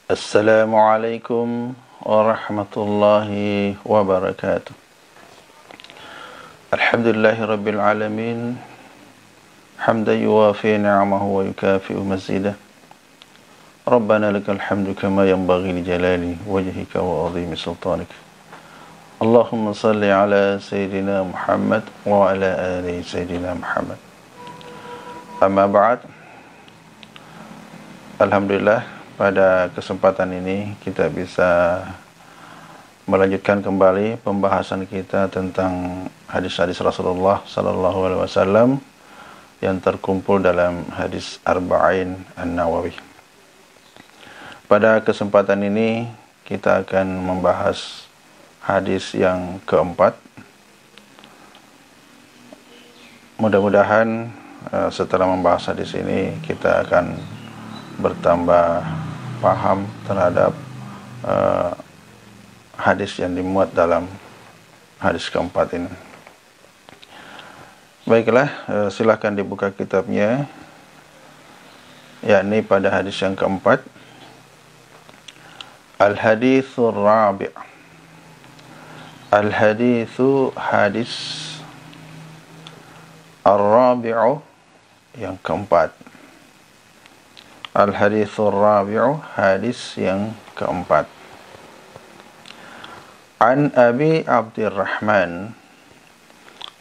Assalamualaikum warahmatullahi wabarakatuh. Alhamdulillahi rabbil alamin. Hamdan yuwafi ni'amahu wa yukafi'u mazidah. Rabbana lakal hamdu kama yanbaghi li jalali wajhika wa 'azimi sultanik. Allahumma salli ala Sayyidina Muhammad wa ala ali Sayyidina Muhammad. Amma ba'd. Alhamdulillah, pada kesempatan ini kita bisa melanjutkan kembali pembahasan kita tentang hadis-hadis Rasulullah sallallahu alaihi wasallam yang terkumpul dalam hadis Arba'in An-Nawawi. Pada kesempatan ini kita akan membahas hadis yang keempat. Mudah-mudahan setelah membahas hadis ini kita akan bertambah paham terhadap hadis yang dimuat dalam hadis keempat ini. Baiklah, silakan dibuka kitabnya, yakni pada hadis yang keempat. Al-hadithur rabi'. Al-hadithu hadis ar-rabi'u yang keempat. Al-hadithur rabi'u hadis yang keempat. An Abi Abdurrahman,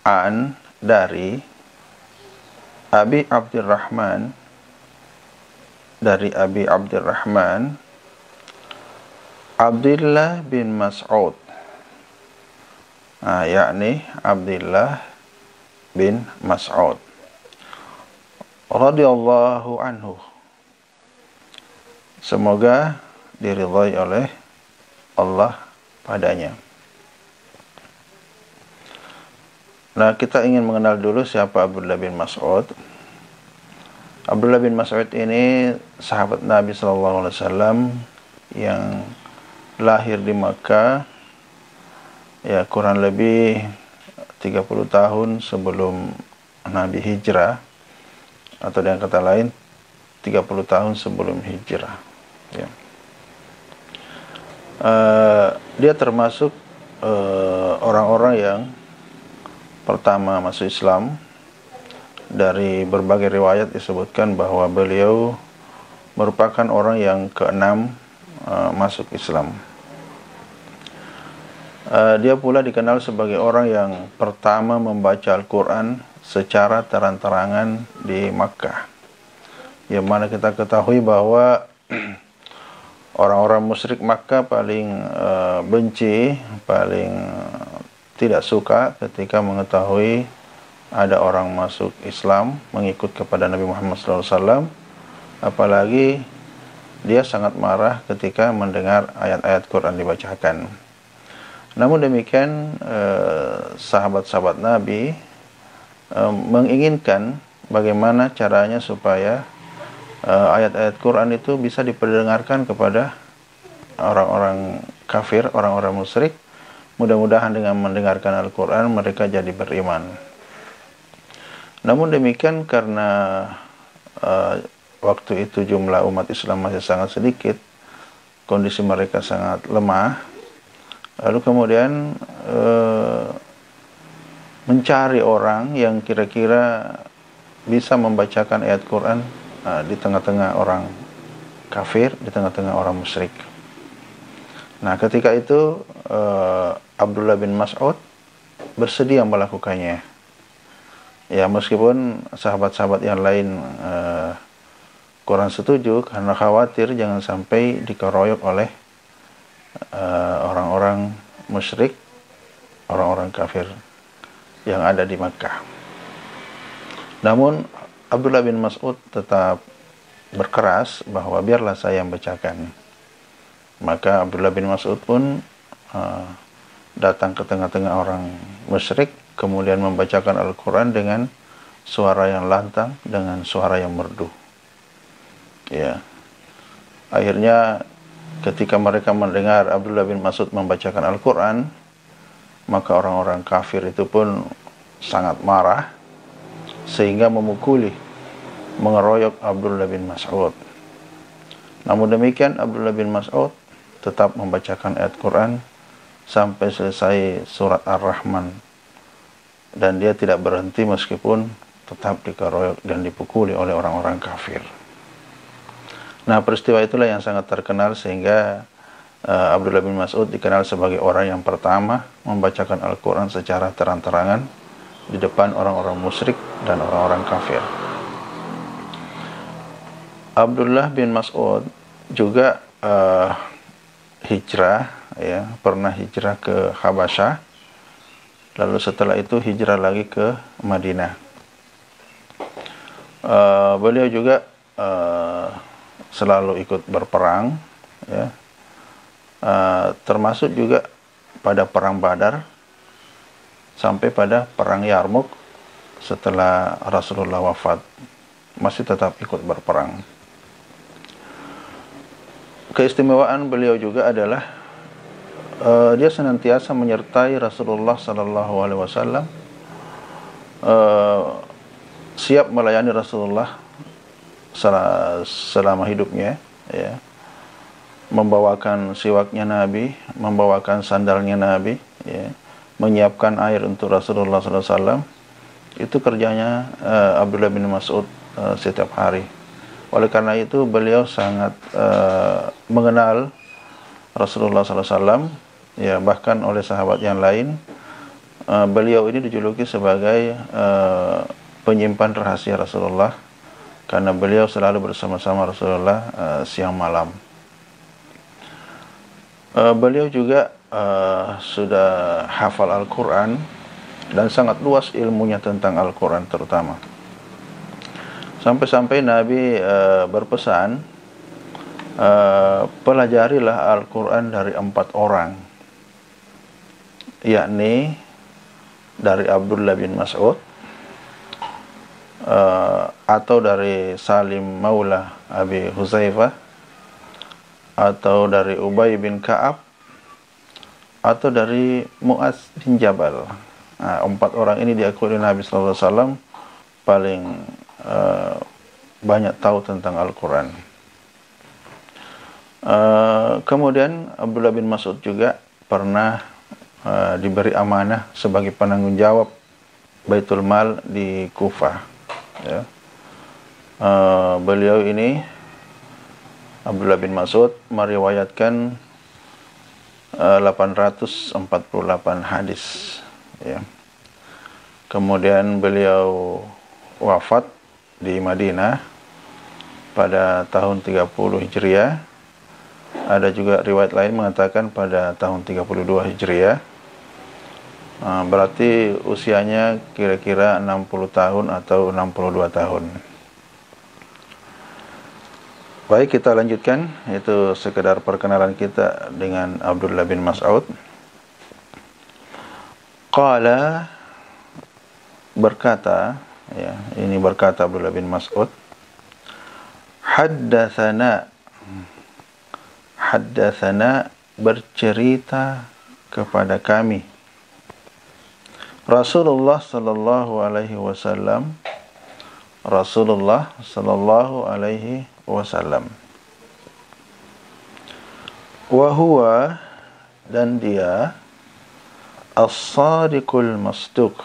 an dari Abi Abdurrahman, dari Abi Abdurrahman Abdullah bin Mas'ud, yakni Abdullah bin Mas'ud radhiyallahu anhu, semoga diridhai oleh Allah padanya. Nah, kita ingin mengenal dulu siapa Abdullah bin Mas'ud. Abdullah bin Mas'ud ini sahabat Nabi SAW yang lahir di Makkah, ya kurang lebih 30 tahun sebelum Nabi hijrah, atau dengan kata lain 30 tahun sebelum hijrah, ya. Dia termasuk orang-orang yang pertama masuk Islam. Dari berbagai riwayat disebutkan bahwa beliau merupakan orang yang keenam masuk Islam. Dia pula dikenal sebagai orang yang pertama membaca Al-Quran secara terang-terangan di Makkah, yang mana kita ketahui bahwa orang-orang musyrik Makkah paling benci, paling tidak suka ketika mengetahui ada orang masuk Islam, mengikut kepada Nabi Muhammad SAW. Apalagi dia sangat marah ketika mendengar ayat-ayat Quran dibacakan. Namun demikian, sahabat-sahabat Nabi menginginkan bagaimana caranya supaya ayat-ayat Quran itu bisa diperdengarkan kepada orang-orang kafir, orang-orang musyrik. Mudah-mudahan dengan mendengarkan Al-Quran mereka jadi beriman. Namun demikian, karena waktu itu jumlah umat Islam masih sangat sedikit, kondisi mereka sangat lemah, lalu kemudian mencari orang yang kira-kira bisa membacakan ayat Quran di tengah-tengah orang kafir, di tengah-tengah orang musyrik. Nah, ketika itu Abdullah bin Mas'ud bersedia melakukannya. Ya, meskipun sahabat-sahabat yang lain kurang setuju karena khawatir jangan sampai dikeroyok oleh orang-orang musyrik, orang-orang kafir yang ada di Makkah. Namun Abdullah bin Mas'ud tetap berkeras bahwa biarlah saya yang bacakan. Maka Abdullah bin Mas'ud pun datang ke tengah-tengah orang musyrik, kemudian membacakan Al-Quran dengan suara yang lantang, dengan suara yang merdu. Ya. Akhirnya ketika mereka mendengar Abdullah bin Mas'ud membacakan Al-Quran, maka orang-orang kafir itu pun sangat marah sehingga memukuli, mengeroyok Abdullah bin Mas'ud. Namun demikian Abdullah bin Mas'ud tetap membacakan ayat Quran sampai selesai surat Ar-Rahman, dan dia tidak berhenti meskipun tetap dikeroyok dan dipukuli oleh orang-orang kafir. Nah, peristiwa itulah yang sangat terkenal sehingga Abdullah bin Mas'ud dikenal sebagai orang yang pertama membacakan Al-Quran secara terang-terangan di depan orang-orang musyrik dan orang-orang kafir. Abdullah bin Mas'ud juga hijrah, ya, pernah hijrah ke Habasyah, lalu setelah itu hijrah lagi ke Madinah. Beliau juga selalu ikut berperang, ya, termasuk juga pada perang Badar sampai pada perang Yarmuk. Setelah Rasulullah wafat masih tetap ikut berperang. Keistimewaan beliau juga adalah dia senantiasa menyertai Rasulullah sallallahu alaihi wasallam, siap melayani Rasulullah selama hidupnya, ya. Membawakan siwaknya Nabi, membawakan sandalnya Nabi, ya. Menyiapkan air untuk Rasulullah sallallahu alaihi wasallam. Itu kerjanya Abdullah bin Mas'ud setiap hari. Oleh karena itu beliau sangat mengenal Rasulullah sallallahu alaihi wasallam, ya, bahkan oleh sahabat yang lain beliau ini dijuluki sebagai penyimpan rahasia Rasulullah, karena beliau selalu bersama-sama Rasulullah siang malam. Beliau juga sudah hafal Al-Quran dan sangat luas ilmunya tentang Al-Quran terutama. Sampai-sampai Nabi berpesan, pelajarilah Al-Quran dari 4 orang, yakni dari Abdullah bin Mas'ud, atau dari Salim Maula Abi Huzaifah, atau dari Ubay bin Ka'ab, atau dari Mu'adz bin Jabal. Nah, 4 orang ini diakui oleh Nabi sallallahu alaihi wasallam paling banyak tahu tentang Al-Quran. Kemudian Abdullah bin Mas'ud juga pernah diberi amanah sebagai penanggung jawab Baitul Mal di Kufah, ya. Beliau ini, Abdullah bin Mas'ud, meriwayatkan 848 hadis, ya. Kemudian beliau wafat di Madinah pada tahun 30 Hijriah. Ada juga riwayat lain mengatakan pada tahun 32 Hijriah. Berarti usianya kira-kira 60 tahun atau 62 tahun. Baik, kita lanjutkan. Itu sekedar perkenalan kita dengan Abdullah bin Mas'ud. Qala, berkata, ya, ini berkata Abdullah bin Mas'ud, haddatsana bercerita kepada kami Rasulullah sallallahu alaihi wasallam, Rasulullah sallallahu alaihi wasallam, wa huwa, dan dia, as-sadiqul masduq,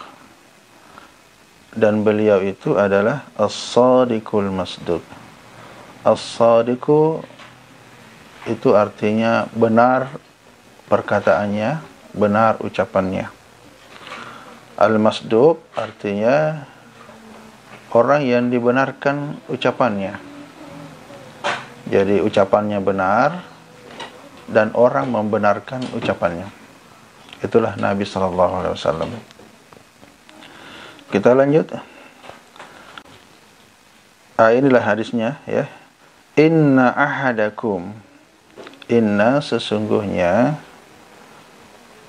dan beliau itu adalah as-sadiqul masduq. As-sadiqu itu artinya benar perkataannya, benar ucapannya. Al-masduq artinya orang yang dibenarkan ucapannya. Jadi ucapannya benar dan orang membenarkan ucapannya. Itulah Nabi sallallahu alaihi wasallam. Kita lanjut. Inilah hadisnya, ya. Inna ahadakum, inna sesungguhnya,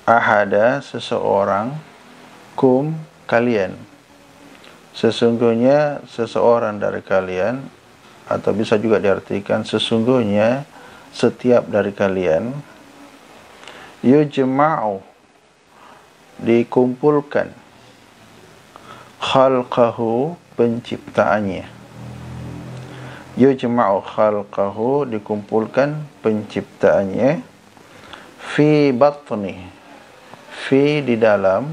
ahada seseorang, kum kalian, sesungguhnya seseorang dari kalian, atau bisa juga diartikan sesungguhnya setiap dari kalian, yujma'u, dikumpulkan, khalqahu, penciptaannya, yujma'u khalqahu, dikumpulkan penciptaannya, fi batni, fi di dalam,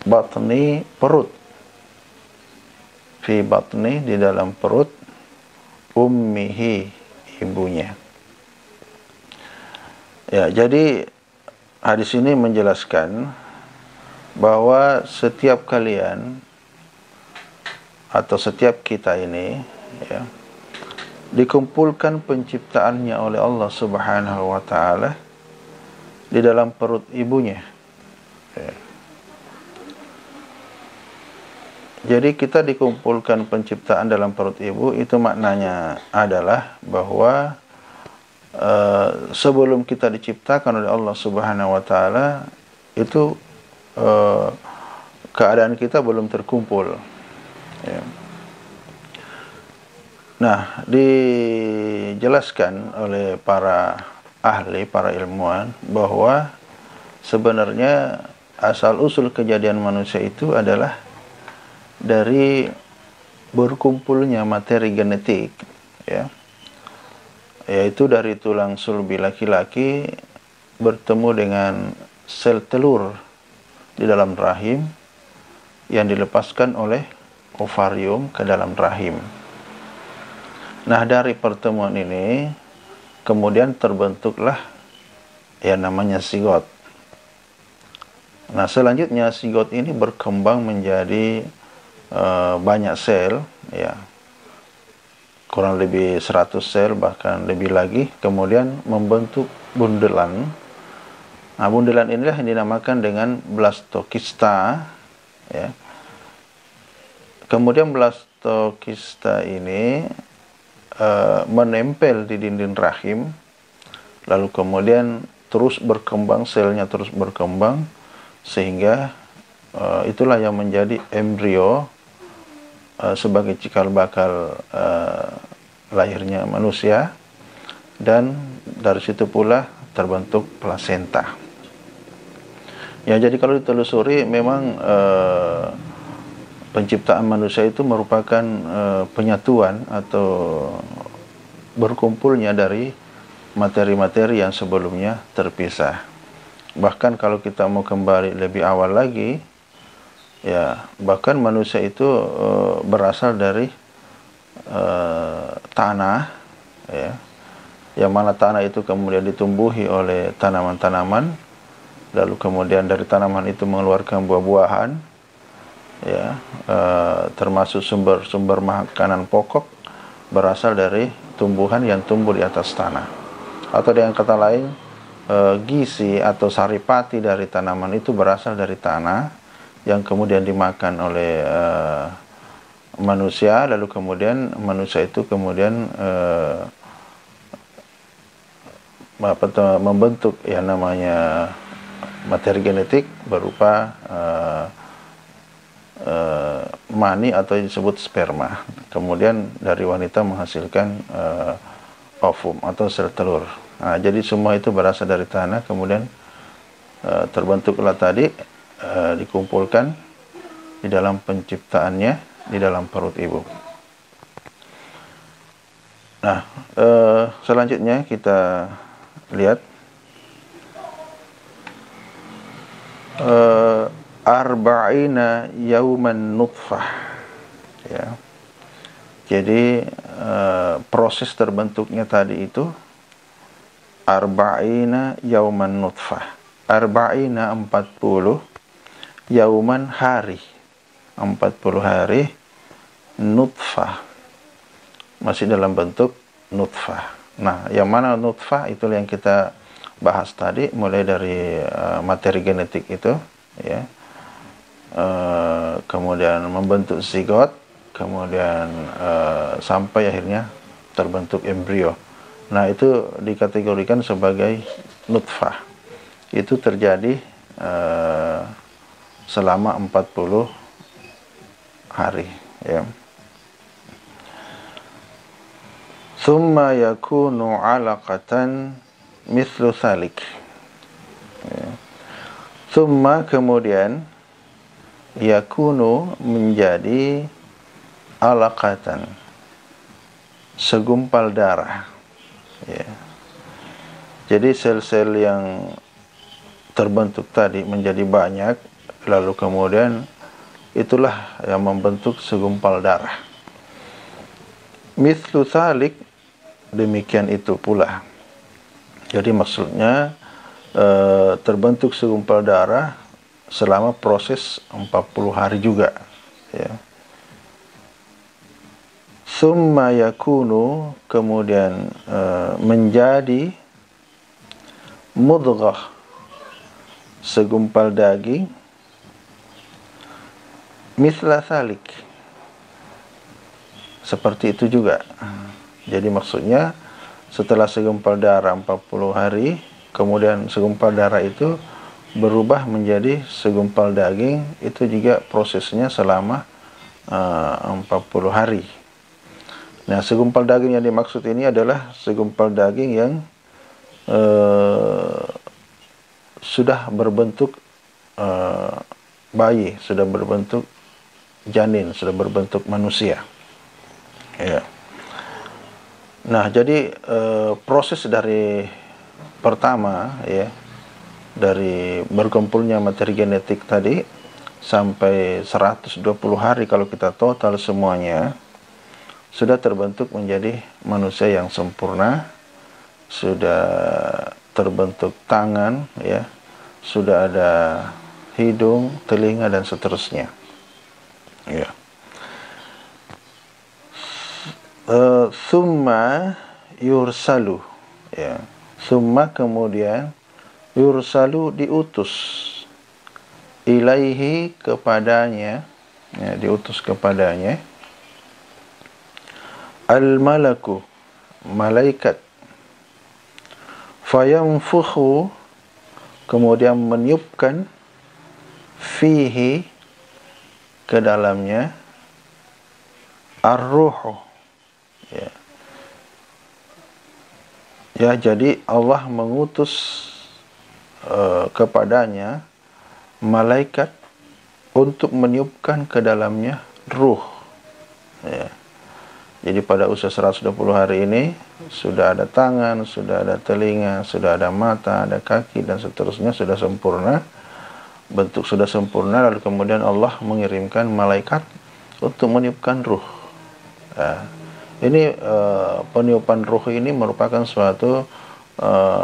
batni perut, fi batni di dalam perut, ummihi ibunya. Ya, jadi hadis ini menjelaskan bahwa setiap kalian atau setiap kita ini, ya, dikumpulkan penciptaannya oleh Allah Subhanahu wa taala di dalam perut ibunya. Ya. Jadi kita dikumpulkan penciptaan dalam perut ibu, itu maknanya adalah bahwa sebelum kita diciptakan oleh Allah Subhanahu wa taala itu keadaan kita belum terkumpul. Ya. Nah, dijelaskan oleh para ahli, para ilmuwan, bahwa sebenarnya asal usul kejadian manusia itu adalah dari berkumpulnya materi genetik, ya, yaitu dari tulang sulbi laki-laki bertemu dengan sel telur di dalam rahim yang dilepaskan oleh ovarium ke dalam rahim. Nah, dari pertemuan ini kemudian terbentuklah yang namanya zigot. Nah, selanjutnya zigot ini berkembang menjadi banyak sel, ya, kurang lebih 100 sel bahkan lebih lagi, kemudian membentuk bundelan. Nah, bundelan inilah yang dinamakan dengan blastokista, ya. Kemudian blastokista ini menempel di dinding rahim, lalu kemudian terus berkembang, selnya terus berkembang, sehingga itulah yang menjadi embrio sebagai cikal bakal lahirnya manusia, dan dari situ pula terbentuk plasenta. Ya, jadi kalau ditelusuri memang penciptaan manusia itu merupakan penyatuan atau berkumpulnya dari materi-materi yang sebelumnya terpisah. Bahkan kalau kita mau kembali lebih awal lagi, ya, bahkan manusia itu berasal dari tanah, ya, yang mana tanah itu kemudian ditumbuhi oleh tanaman-tanaman, lalu kemudian dari tanaman itu mengeluarkan buah-buahan, ya, termasuk sumber-sumber makanan pokok berasal dari tumbuhan yang tumbuh di atas tanah. Atau dengan kata lain, gizi atau saripati dari tanaman itu berasal dari tanah yang kemudian dimakan oleh manusia, lalu kemudian manusia itu kemudian membentuk yang namanya materi genetik berupa mani atau disebut sperma. Kemudian dari wanita menghasilkan ovum atau sel telur. Nah, jadi semua itu berasal dari tanah, kemudian terbentuklah tadi, dikumpulkan di dalam penciptaannya di dalam perut ibu. Nah, selanjutnya kita lihat arba'ina yauman nutfah, ya. Jadi proses terbentuknya tadi itu arba'ina yauman nutfah. Arba'ina 40, yauman hari, 40 hari, nutfah masih dalam bentuk nutfah. Nah, yang mana nutfah itu yang kita bahas tadi, mulai dari materi genetik itu, ya, kemudian membentuk zigot, kemudian sampai akhirnya terbentuk embrio. Nah, itu dikategorikan sebagai nutfah. Itu terjadi selama 40 hari, ya. Thumma yakunu 'alaqatan mithlu thalik. Ya. Thumma, kemudian, yakunu menjadi alaqatan, segumpal darah. Ya. Jadi sel-sel yang terbentuk tadi menjadi banyak, lalu kemudian itulah yang membentuk segumpal darah. Mithlu thalik, demikian itu pula. Jadi maksudnya terbentuk segumpal darah selama proses 40 hari juga, ya. Summa yakunu, kemudian menjadi mudghah, segumpal daging, mithla thalik, seperti itu juga. Jadi maksudnya setelah segumpal darah 40 hari, kemudian segumpal darah itu berubah menjadi segumpal daging, itu juga prosesnya selama 40 hari. Nah, segumpal daging yang dimaksud ini adalah segumpal daging yang sudah berbentuk bayi, sudah berbentuk janin, sudah berbentuk manusia. Ya. Nah, jadi proses dari pertama, ya, dari berkumpulnya materi genetik tadi sampai 120 hari kalau kita total semuanya, sudah terbentuk menjadi manusia yang sempurna, sudah terbentuk tangan, ya, sudah ada hidung, telinga, dan seterusnya. Ya. Summa yursalu, ya. Summa, kemudian, yursalu, diutus, ilaihi, kepadanya, ya, diutus kepadanya, al-malaku, malaikat, fayanfukhu, kemudian meniupkan, fihi, ke dalamnya, ar-ruhu, ya. Ya, jadi Allah mengutus kepadanya malaikat untuk meniupkan ke dalamnya ruh, ya. Jadi pada usia 120 hari ini sudah ada tangan, sudah ada telinga, sudah ada mata, ada kaki, dan seterusnya, sudah sempurna, bentuk sudah sempurna, lalu kemudian Allah mengirimkan malaikat untuk meniupkan ruh. Nah, ini peniupan ruh ini merupakan suatu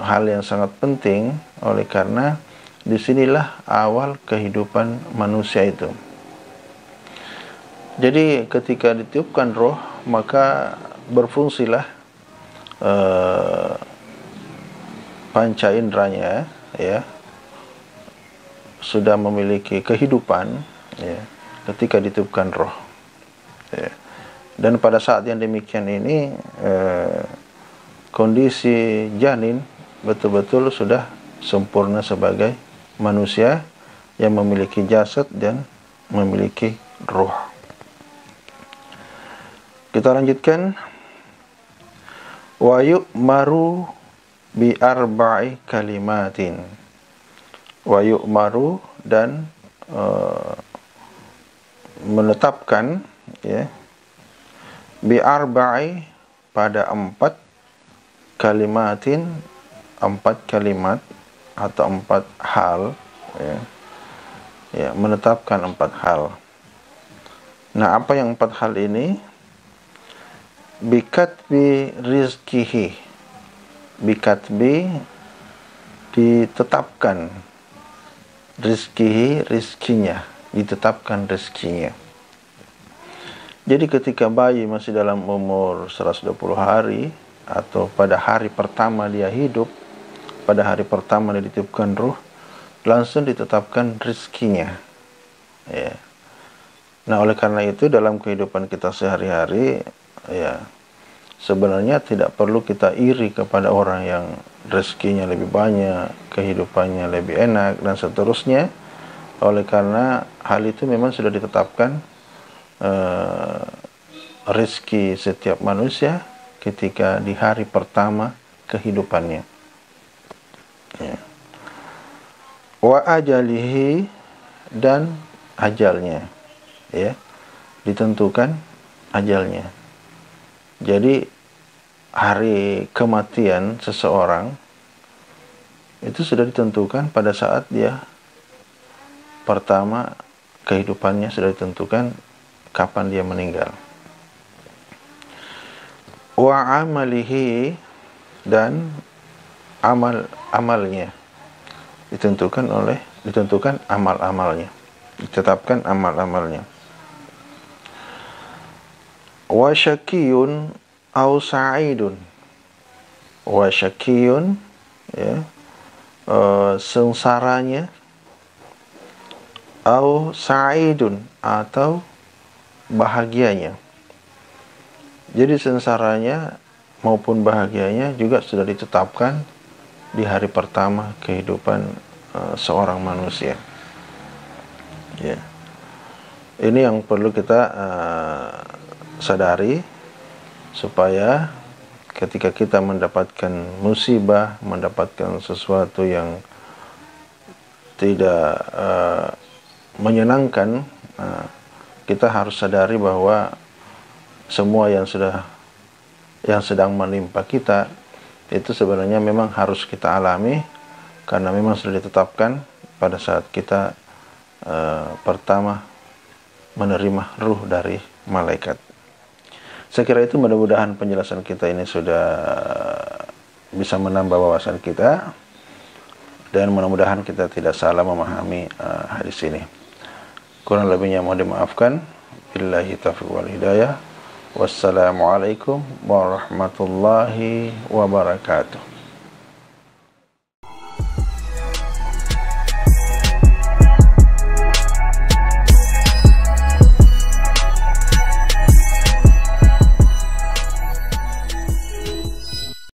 hal yang sangat penting, oleh karena disinilah awal kehidupan manusia itu. Jadi ketika ditiupkan roh, maka berfungsilah panca inderanya, ya, sudah memiliki kehidupan, ya, ketika ditiupkan roh, ya. Dan pada saat yang demikian ini kondisi janin betul-betul sudah sempurna sebagai manusia yang memiliki jasad dan memiliki roh. Kita lanjutkan. Wa yu'maru bi arba'i kalimatin. Wa yu'maru, dan menetapkan, ya, bi arba'i, pada 4 kalimatin, 4 kalimat atau 4 hal, ya. Ya, menetapkan 4 hal. Nah, apa yang 4 hal ini? Bikatbi rizkihi, bikatbi, ditetapkan, rizkihi, rizkinya, ditetapkan rizkinya. Jadi ketika bayi masih dalam umur 120 hari atau pada hari pertama dia hidup, pada hari pertama dia ditiupkan ruh, langsung ditetapkan rizkinya, ya. Nah, oleh karena itu dalam kehidupan kita sehari-hari, ya, sebenarnya tidak perlu kita iri kepada orang yang rezekinya lebih banyak, kehidupannya lebih enak, dan seterusnya, oleh karena hal itu memang sudah ditetapkan rezeki setiap manusia ketika di hari pertama kehidupannya, ya. Wa ajalihi, dan ajalnya, ya, ditentukan ajalnya. Jadi hari kematian seseorang itu sudah ditentukan pada saat dia pertama kehidupannya, sudah ditentukan kapan dia meninggal. Wa amalihi, dan amalnya ditentukan amal-amalnya, ditetapkan amal-amalnya. Wa syakiyun au sa'idun. Wa syakiyun, ya, sengsaranya, au sa'idun, atau bahagianya. Jadi sengsaranya maupun bahagianya juga sudah ditetapkan di hari pertama kehidupan seorang manusia. Ya. Ini yang perlu kita sadari, supaya ketika kita mendapatkan musibah, mendapatkan sesuatu yang tidak menyenangkan, kita harus sadari bahwa semua yang sedang menimpa kita itu sebenarnya memang harus kita alami, karena memang sudah ditetapkan pada saat kita pertama menerima ruh dari malaikat. Saya kira itu, mudah-mudahan penjelasan kita ini sudah bisa menambah wawasan kita, dan mudah-mudahan kita tidak salah memahami hadis ini. Kurang lebihnya mohon dimaafkan. Billahi taufiq wal hidayah. Wassalamualaikum warahmatullahi wabarakatuh.